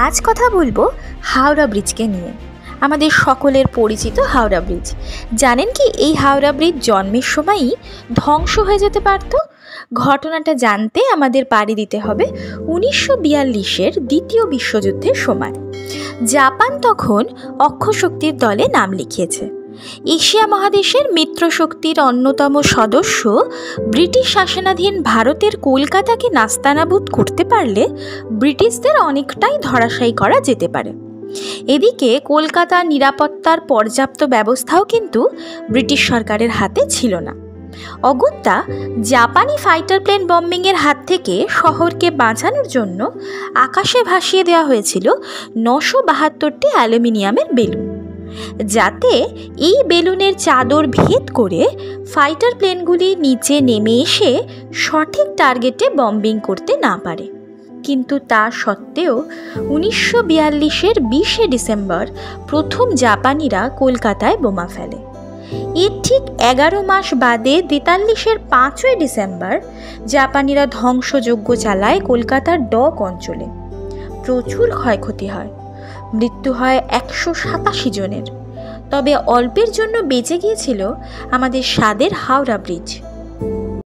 আজ কথা বলবো হাওড়া ব্রিজকে নিয়ে। আমাদের সকলের পরিচিত হাওড়া ব্রিজ। জানেন কি এই হাওড়া ব্রিজ জন্মের সময়ই ধ্বংস হয়ে যেতে পারত? ঘটনাটা জানতে আমাদের পাড়ি দিতে হবে 1942-এর দ্বিতীয় বিশ্বযুদ্ধের সময়। জাপান তখন অক্ষশক্তির দলে নাম লিখিয়েছে। এশিয়া মহাদেশের মিত্রশক্তির অন্যতম সদস্য ব্রিটিশ শাসনাধীন ভারতের কলকাতাকে নাস্তানাবুদ করতে পারলে ব্রিটিশদের অনেকটাই ধরাশায়ী করা যেতে পারে। এদিকে কলকাতার নিরাপত্তার পর্যাপ্ত ব্যবস্থাও কিন্তু ব্রিটিশ সরকারের হাতে ছিল না। অগত্যা জাপানি ফাইটার প্লেন বম্বিংয়ের হাত থেকে শহরকে বাঁচানোর জন্য আকাশে ভাসিয়ে দেওয়া হয়েছিল 972টি অ্যালুমিনিয়ামের বেলুন, যাতে এই বেলুনের চাদর ভেদ করে ফাইটার প্লেনগুলি নিচে নেমে এসে সঠিক টার্গেটে বম্বিং করতে না পারে। কিন্তু তা সত্ত্বেও 1942-এর 20শে ডিসেম্বর প্রথম জাপানিরা কলকাতায় বোমা ফেলে। এর ঠিক 11 মাস বাদে 43-এর 5ই ডিসেম্বর জাপানিরা ধ্বংসযজ্ঞ চালায় কলকাতার ডক অঞ্চলে। প্রচুর ক্ষয়ক্ষতি হয়, মৃত্যু হয় 187 জনের। তবে অল্পের জন্য বেঁচে গিয়েছিল আমাদের স্বাদের হাওড়া ব্রিজ।